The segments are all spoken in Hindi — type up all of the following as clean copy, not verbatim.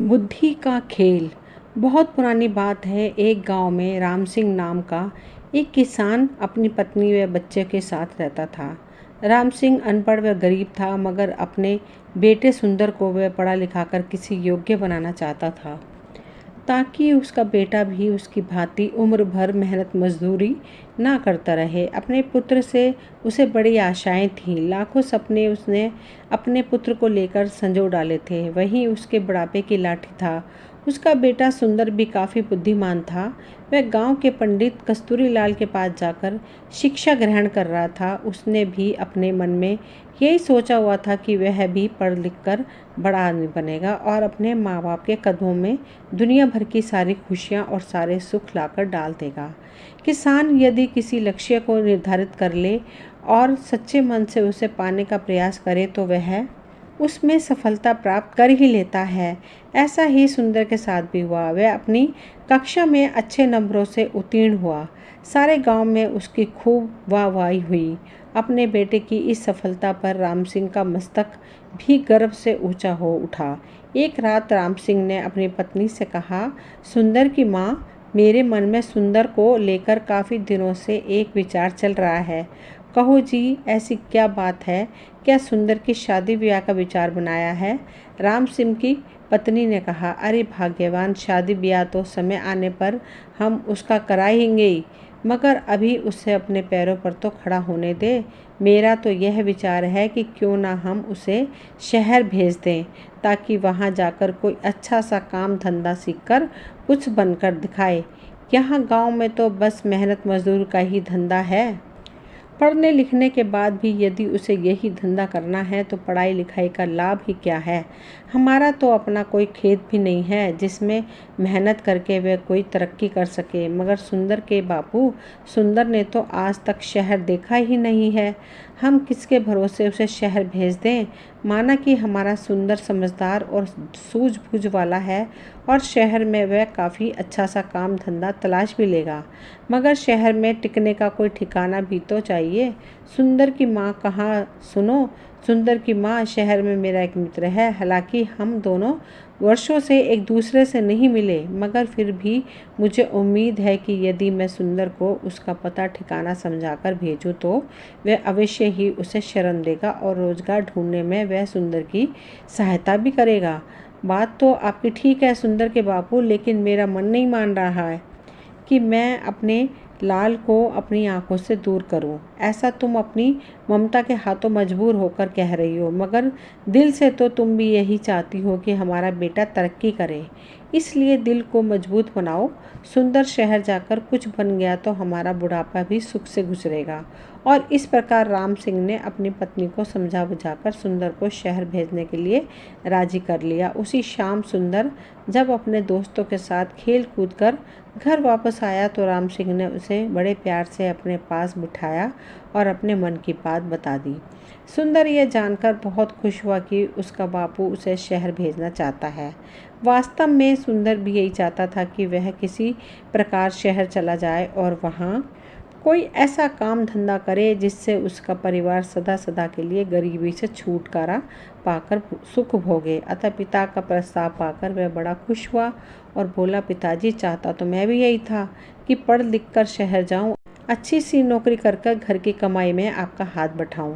बुद्धि का खेल। बहुत पुरानी बात है। एक गांव में राम सिंह नाम का एक किसान अपनी पत्नी व बच्चे के साथ रहता था। राम सिंह अनपढ़ व गरीब था, मगर अपने बेटे सुंदर को वह पढ़ा लिखाकर किसी योग्य बनाना चाहता था, ताकि उसका बेटा भी उसकी भांति उम्र भर मेहनत मजदूरी ना करता रहे। अपने पुत्र से उसे बड़ी आशाएं थीं। लाखों सपने उसने अपने पुत्र को लेकर संजो डाले थे। वहीं उसके बुढ़ापे की लाठी था। उसका बेटा सुंदर भी काफ़ी बुद्धिमान था। वह गांव के पंडित कस्तूरी लाल के पास जाकर शिक्षा ग्रहण कर रहा था। उसने भी अपने मन में यही सोचा हुआ था कि वह भी पढ़ लिख कर बड़ा आदमी बनेगा और अपने माँ बाप के कदमों में दुनिया भर की सारी खुशियाँ और सारे सुख लाकर डाल देगा। किसान यदि किसी लक्ष्य को निर्धारित कर ले और सच्चे मन से उसे पाने का प्रयास करे तो वह उसमें सफलता प्राप्त कर ही लेता है। ऐसा ही सुंदर के साथ भी हुआ। वह अपनी कक्षा में अच्छे नंबरों से उत्तीर्ण हुआ। सारे गांव में उसकी खूब वाहवाही हुई। अपने बेटे की इस सफलता पर राम सिंह का मस्तक भी गर्व से ऊंचा हो उठा। एक रात राम सिंह ने अपनी पत्नी से कहा, सुंदर की माँ, मेरे मन में सुंदर को लेकर काफ़ी दिनों से एक विचार चल रहा है। कहो जी, ऐसी क्या बात है? क्या सुंदर की शादी ब्याह का विचार बनाया है? राम सिंह की पत्नी ने कहा, अरे भाग्यवान, शादी ब्याह तो समय आने पर हम उसका कराएंगे ही, मगर अभी उसे अपने पैरों पर तो खड़ा होने दे। मेरा तो यह विचार है कि क्यों ना हम उसे शहर भेज दें, ताकि वहाँ जाकर कोई अच्छा सा काम धंधा सीखकर कुछ बनकर दिखाए। यहाँ गांव में तो बस मेहनत मजदूर का ही धंधा है। पढ़ने लिखने के बाद भी यदि उसे यही धंधा करना है तो पढ़ाई लिखाई का लाभ ही क्या है। हमारा तो अपना कोई खेत भी नहीं है जिसमें मेहनत करके वह कोई तरक्की कर सके। मगर सुंदर के बापू, सुंदर ने तो आज तक शहर देखा ही नहीं है। हम किसके भरोसे उसे शहर भेज दें? माना कि हमारा सुंदर समझदार और सूझबूझ वाला है और शहर में वह काफ़ी अच्छा सा काम धंधा तलाश भी लेगा, मगर शहर में टिकने का कोई ठिकाना भी तो चाहिए। सुंदर की माँ कहाँ सुनो, सुंदर की माँ, शहर में मेरा एक मित्र है। हालांकि हम दोनों वर्षों से एक दूसरे से नहीं मिले, मगर फिर भी मुझे उम्मीद है कि यदि मैं सुंदर को उसका पता ठिकाना समझाकर भेजूं तो वह अवश्य ही उसे शरण देगा और रोजगार ढूंढने में वह सुंदर की सहायता भी करेगा। बात तो आपकी ठीक है सुंदर के बापू, लेकिन मेरा मन नहीं मान रहा है कि मैं अपने लाल को अपनी आंखों से दूर करूं। ऐसा तुम अपनी ममता के हाथों मजबूर होकर कह रही हो, मगर दिल से तो तुम भी यही चाहती हो कि हमारा बेटा तरक्की करे। इसलिए दिल को मजबूत बनाओ। सुंदर शहर जाकर कुछ बन गया तो हमारा बुढ़ापा भी सुख से गुजरेगा। और इस प्रकार राम सिंह ने अपनी पत्नी को समझा बुझाकर सुंदर को शहर भेजने के लिए राजी कर लिया। उसी शाम सुंदर जब अपने दोस्तों के साथ खेल कूद कर घर वापस आया तो राम सिंह ने उसे बड़े प्यार से अपने पास बिठाया और अपने मन की बात बता दी। सुंदर यह जानकर बहुत खुश हुआ कि उसका बापू उसे शहर भेजना चाहता है। वास्तव में सुंदर भी यही चाहता था कि वह किसी प्रकार शहर चला जाए और वहाँ कोई ऐसा काम धंधा करे जिससे उसका परिवार सदा सदा के लिए गरीबी से छुटकारा पाकर सुख भोगे। अतः पिता का प्रस्ताव पाकर वह बड़ा खुश हुआ और बोला, पिताजी, चाहता तो मैं भी यही था कि पढ़ लिख कर शहर जाऊं, अच्छी सी नौकरी कर कर घर की कमाई में आपका हाथ बटाऊं,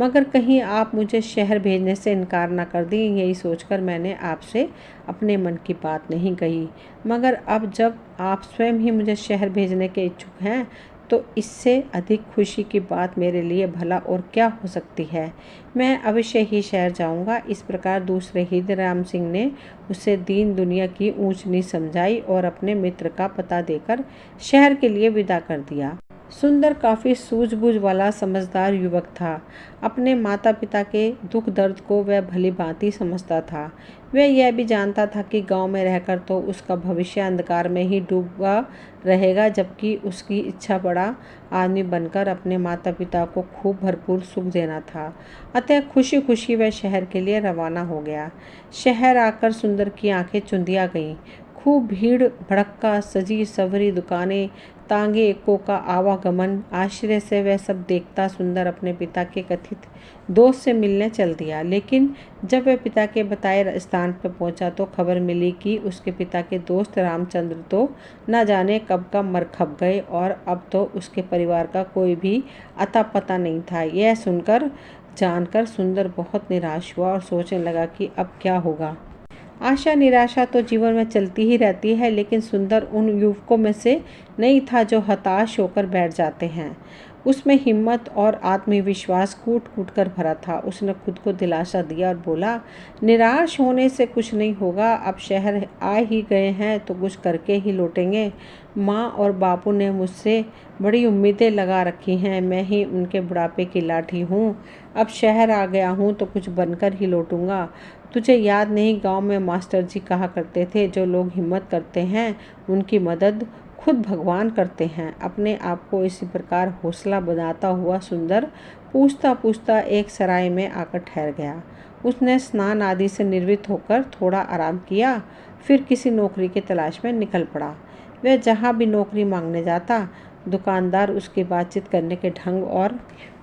मगर कहीं आप मुझे शहर भेजने से इनकार ना कर दें, यही सोचकर मैंने आपसे अपने मन की बात नहीं कही। मगर अब जब आप स्वयं ही मुझे शहर भेजने के इच्छुक हैं तो इससे अधिक खुशी की बात मेरे लिए भला और क्या हो सकती है। मैं अवश्य ही शहर जाऊंगा। इस प्रकार दूसरे ही दिन राम सिंह ने उसे दीन दुनिया की ऊंच नीच समझाई और अपने मित्र का पता देकर शहर के लिए विदा कर दिया। सुंदर काफ़ी सूझबूझ वाला समझदार युवक था। अपने माता पिता के दुख दर्द को वह भली भांति समझता था। वह यह भी जानता था कि गांव में रहकर तो उसका भविष्य अंधकार में ही डूबा रहेगा, जबकि उसकी इच्छा बड़ा आदमी बनकर अपने माता पिता को खूब भरपूर सुख देना था। अतः खुशी खुशी वह शहर के लिए रवाना हो गया। शहर आकर सुंदर की आंखें चुंधिया गईं। खूब भीड़ भड़क्का, सजी सवरी दुकानें, तांगे को का आवागमन, आश्चर्य से वह सब देखता सुंदर अपने पिता के कथित दोस्त से मिलने चल दिया। लेकिन जब वह पिता के बताए स्थान पर पहुंचा तो खबर मिली कि उसके पिता के दोस्त रामचंद्र तो न जाने कब का मर खप गए और अब तो उसके परिवार का कोई भी अता पता नहीं था। यह सुनकर जानकर सुंदर बहुत निराश हुआ और सोचने लगा कि अब क्या होगा। आशा निराशा तो जीवन में चलती ही रहती है, लेकिन सुंदर उन युवकों में से नहीं था जो हताश होकर बैठ जाते हैं। उसमें हिम्मत और आत्मविश्वास कूट कूट कर भरा था। उसने खुद को दिलासा दिया और बोला, निराश होने से कुछ नहीं होगा, अब शहर आ ही गए हैं तो कुछ करके ही लौटेंगे। माँ और बापू ने मुझसे बड़ी उम्मीदें लगा रखी हैं, मैं ही उनके बुढ़ापे की लाठी हूँ। अब शहर आ गया हूँ तो कुछ बनकर ही लौटूंगा। तुझे याद नहीं, गांव में मास्टर जी कहा करते थे, जो लोग हिम्मत करते हैं उनकी मदद खुद भगवान करते हैं। अपने आप को इसी प्रकार हौसला बनाता हुआ सुंदर पूछता पूछता एक सराय में आकर ठहर गया। उसने स्नान आदि से निर्वृत्त होकर थोड़ा आराम किया, फिर किसी नौकरी की तलाश में निकल पड़ा। वह जहाँ भी नौकरी मांगने जाता, दुकानदार उसकी बातचीत करने के ढंग और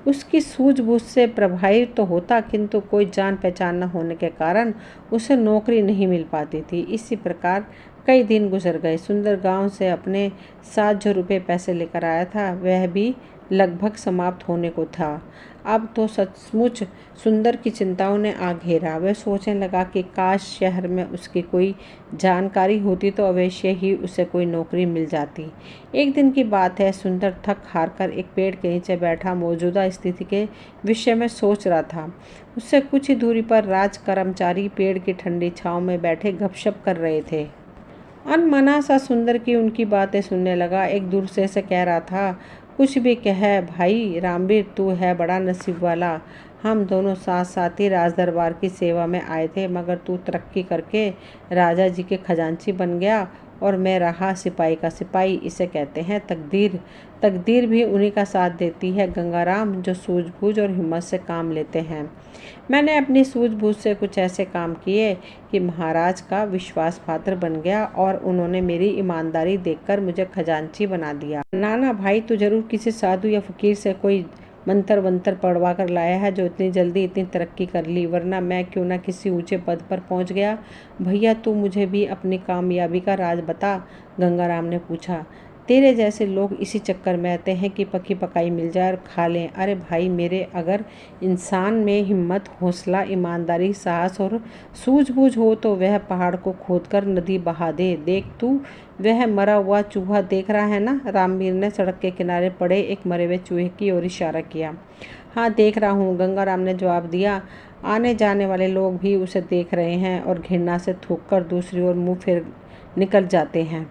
उसकी सूझबूझ से प्रभावित तो होता, किंतु कोई जान पहचान न होने के कारण उसे नौकरी नहीं मिल पाती थी। इसी प्रकार कई दिन गुजर गए। सुंदर गांव से अपने 7 जो रुपये पैसे लेकर आया था, वह भी लगभग समाप्त होने को था। अब तो सचमुच सुंदर की चिंताओं ने आ घेरा। वह सोचने लगा कि काश शहर में उसकी कोई जानकारी होती तो अवश्य ही उसे कोई नौकरी मिल जाती। एक दिन की बात है, सुंदर थक हार कर एक पेड़ के नीचे बैठा मौजूदा स्थिति के विषय में सोच रहा था। उससे कुछ ही दूरी पर राज कर्मचारी पेड़ की ठंडी छांव में बैठे गपशप कर रहे थे। अनमना सा सुंदर की उनकी बातें सुनने लगा। एक दूसरे से कह रहा था, कुछ भी कह भाई रामवीर, तू है बड़ा नसीब वाला। हम दोनों साथ साथ ही राज दरबार की सेवा में आए थे, मगर तू तरक्की करके राजा जी के खजांची बन गया और मैं रहा सिपाही का सिपाही। इसे कहते हैं तकदीर। तकदीर भी उन्हीं का साथ देती है गंगाराम, जो सूझबूझ और हिम्मत से काम लेते हैं। मैंने अपनी सूझबूझ से कुछ ऐसे काम किए कि महाराज का विश्वास पात्र बन गया और उन्होंने मेरी ईमानदारी देखकर मुझे खजांची बना दिया। नाना भाई, तू जरूर किसी साधु या फकीर से कोई मंत्र वंत्र पढ़वा कर लाया है जो इतनी जल्दी इतनी तरक्की कर ली, वरना मैं क्यों ना किसी ऊंचे पद पर पहुंच गया। भैया तू मुझे भी अपनी कामयाबी का राज बता, गंगाराम ने पूछा। तेरे जैसे लोग इसी चक्कर में रहते हैं कि पकी पकाई मिल जाए और खा लें। अरे भाई मेरे, अगर इंसान में हिम्मत, हौसला, ईमानदारी, साहस और सूझबूझ हो तो वह पहाड़ को खोदकर नदी बहा दे। देख तू वह मरा हुआ चूहा देख रहा है ना? रामवीर ने सड़क के किनारे पड़े एक मरे हुए चूहे की ओर इशारा किया। हाँ देख रहा हूँ, गंगाराम ने जवाब दिया। आने जाने वाले लोग भी उसे देख रहे हैं और घृणा से थूककर दूसरी ओर मुंह फेर निकल जाते हैं।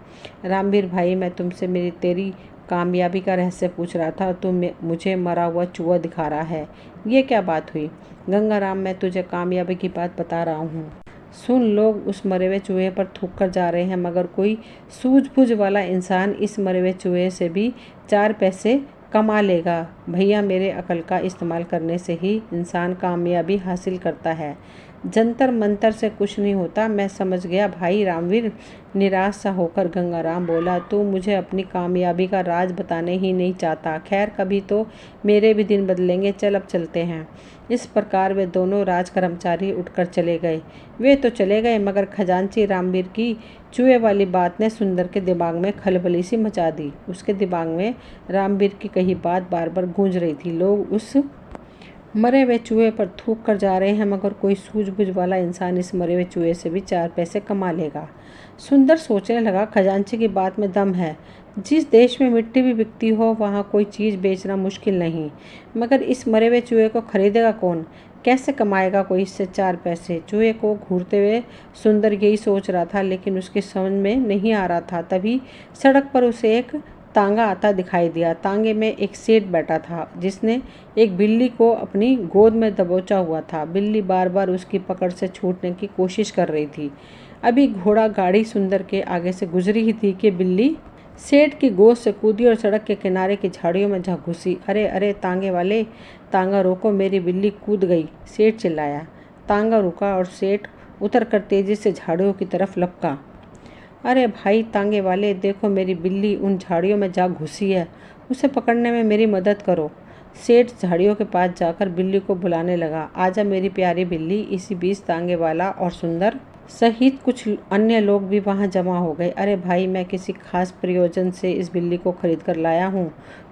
रामवीर भाई, मैं तुमसे तेरी कामयाबी का रहस्य पूछ रहा था, तुम मुझे मरा हुआ चूहा दिखा रहा है। ये क्या बात हुई? गंगाराम, मैं तुझे कामयाबी की बात बता रहा हूँ। सुन, लोग उस मरे हुए चूहे पर थूक कर जा रहे हैं, मगर कोई सूझबूझ वाला इंसान इस मरे हुए चूहे से भी 4 पैसे कमा लेगा। भैया, मेरे अकल का इस्तेमाल करने से ही इंसान कामयाबी हासिल करता है, जंतर मंतर से कुछ नहीं होता। मैं समझ गया भाई। रामवीर निराश सा होकर गंगाराम बोला, तू मुझे अपनी कामयाबी का राज बताने ही नहीं चाहता। खैर, कभी तो मेरे भी दिन बदलेंगे, चल अब चलते हैं। इस प्रकार वे दोनों राज कर्मचारी उठकर चले गए। वे तो चले गए, मगर खजांची रामवीर की चूहे वाली बात ने सुंदर के दिमाग में खलबली सी मचा दी। उसके दिमाग में रामवीर की कही बात बार बार गूंज रही थी। लोग उस मरे हुए चूहे पर थूक कर जा रहे हैं, मगर कोई सूझबूझ वाला इंसान इस मरे हुए चूहे से भी 4 पैसे कमा लेगा। सुंदर सोचने लगा, खजांची की बात में दम है। जिस देश में मिट्टी भी बिकती हो, वहाँ कोई चीज़ बेचना मुश्किल नहीं, मगर इस मरे हुए चूहे को खरीदेगा कौन? कैसे कमाएगा कोई इससे 4 पैसे? चूहे को घूरते हुए सुंदर यही सोच रहा था, लेकिन उसकी समझ में नहीं आ रहा था। तभी सड़क पर उसे एक तांगा आता दिखाई दिया। तांगे में एक सेठ बैठा था, जिसने एक बिल्ली को अपनी गोद में दबोचा हुआ था। बिल्ली बार बार उसकी पकड़ से छूटने की कोशिश कर रही थी। अभी घोड़ा गाड़ी सुंदर के आगे से गुजरी ही थी कि बिल्ली सेठ की गोद से कूदी और सड़क के किनारे की झाड़ियों में जा घुसी। अरे अरे तांगे वाले, तांगा रोको, मेरी बिल्ली कूद गई, सेठ चिल्लाया। तांगा रुका और सेठ उतरकर तेजी से झाड़ियों की तरफ लपका। अरे भाई तांगे वाले, देखो मेरी बिल्ली उन झाड़ियों में जा घुसी है, उसे पकड़ने में मेरी मदद करो। सेठ झाड़ियों के पास जाकर बिल्ली को बुलाने लगा। आजा मेरी प्यारी बिल्ली। इसी बीच तांगे वाला और सुंदर सहित कुछ अन्य लोग भी वहां जमा हो गए। अरे भाई, मैं किसी खास प्रयोजन से इस बिल्ली को खरीद कर लाया हूँ,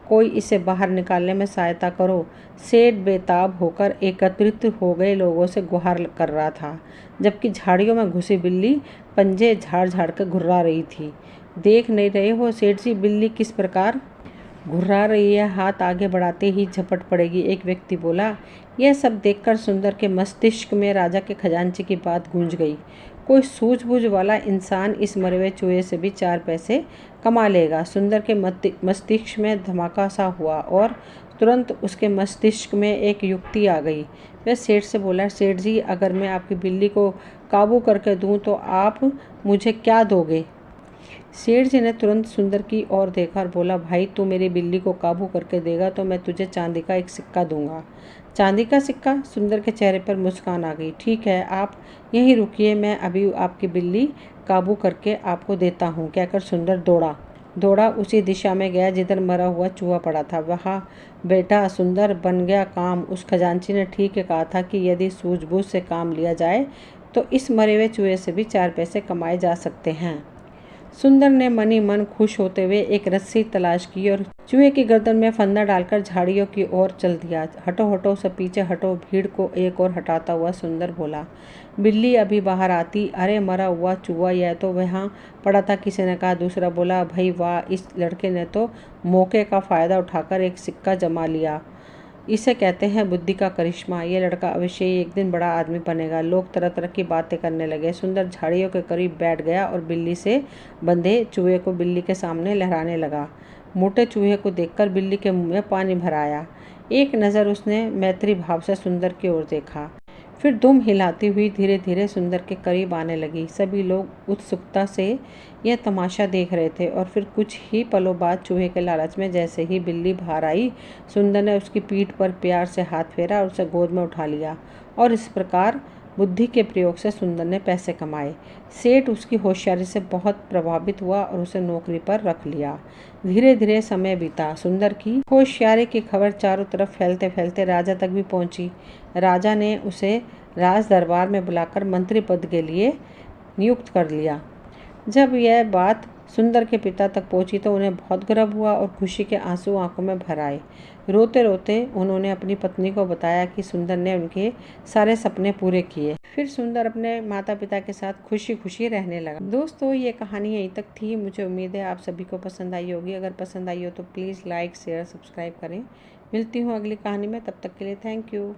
कोई इसे बाहर निकालने में सहायता करो। सेठ बेताब होकर एकत्रित हो गए लोगों से गुहार कर रहा था, जबकि झाड़ियों में घुसी बिल्ली पंजे झाड़ झाड़ कर घुर्रा रही थी। देख नहीं रहे हो सेठ जी, बिल्ली किस प्रकार घुर्रा रही है, हाथ आगे बढ़ाते ही झपट पड़ेगी, एक व्यक्ति बोला। यह सब देखकर सुंदर के मस्तिष्क में राजा के खजांची की बात गूंज गई। कोई सूझबूझ वाला इंसान इस मरे हुए चूहे से भी 4 पैसे कमा लेगा। सुंदर के मस्तिष्क में धमाका सा हुआ और तुरंत उसके मस्तिष्क में एक युक्ति आ गई। वह सेठ से बोला, सेठ जी, अगर मैं आपकी बिल्ली को काबू करके दूं तो आप मुझे क्या दोगे? सेठ जी ने तुरंत सुंदर की ओर देखा और बोला, भाई तू मेरी बिल्ली को काबू करके देगा तो मैं तुझे चांदी का एक सिक्का दूंगा। चांदी का सिक्का? सुंदर के चेहरे पर मुस्कान आ गई। ठीक है, आप यहीं रुकिए, मैं अभी आपकी बिल्ली काबू करके आपको देता हूँ, कहकर सुंदर दौड़ा उसी दिशा में गया जिधर मरा हुआ चूहा पड़ा था। वहाँ बेटा सुंदर, बन गया काम। उस खजांची ने ठीक कहा था कि यदि सूझबूझ से काम लिया जाए तो इस मरे हुए चूहे से भी 4 पैसे कमाए जा सकते हैं। सुंदर ने मनी मन खुश होते हुए एक रस्सी तलाश की और चूहे की गर्दन में फंदा डालकर झाड़ियों की ओर चल दिया। हटो हटो, सब पीछे हटो। भीड़ को एक और हटाता हुआ सुंदर बोला, बिल्ली अभी बाहर आती। अरे मरा हुआ चूहा, यह तो वहाँ पड़ा था, किसी ने कहा। दूसरा बोला, भाई वाह, इस लड़के ने तो मौके का फ़ायदा उठाकर एक सिक्का जमा लिया। इसे कहते हैं बुद्धि का करिश्मा। ये लड़का अवश्य ही एक दिन बड़ा आदमी बनेगा। लोग तरह तरह की बातें करने लगे। सुंदर झाड़ियों के करीब बैठ गया और बिल्ली से बंधे चूहे को बिल्ली के सामने लहराने लगा। मोटे चूहे को देखकर बिल्ली के मुंह में पानी भर आया। एक नज़र उसने मैत्री भाव से सुंदर की ओर देखा, फिर दुम हिलाती हुई धीरे धीरे सुंदर के करीब आने लगी। सभी लोग उत्सुकता से यह तमाशा देख रहे थे और फिर कुछ ही पलों बाद चूहे के लालच में जैसे ही बिल्ली बाहर आई, सुंदर ने उसकी पीठ पर प्यार से हाथ फेरा और उसे गोद में उठा लिया। और इस प्रकार बुद्धि के प्रयोग से सुंदर ने पैसे कमाए। सेठ उसकी होशियारी से बहुत प्रभावित हुआ और उसे नौकरी पर रख लिया। धीरे धीरे समय बीता। सुंदर की होशियारी की खबर चारों तरफ फैलते फैलते राजा तक भी पहुंची। राजा ने उसे राज दरबार में बुलाकर मंत्री पद के लिए नियुक्त कर लिया। जब यह बात सुंदर के पिता तक पहुंची तो उन्हें बहुत गर्व हुआ और खुशी के आंसू आंखों में भर आए। रोते रोते उन्होंने अपनी पत्नी को बताया कि सुंदर ने उनके सारे सपने पूरे किए। फिर सुंदर अपने माता पिता के साथ खुशी खुशी रहने लगा। दोस्तों, ये कहानी यहीं तक थी। मुझे उम्मीद है आप सभी को पसंद आई होगी। अगर पसंद आई हो तो प्लीज़ लाइक शेयर सब्सक्राइब करें। मिलती हूँ अगली कहानी में, तब तक के लिए थैंक यू।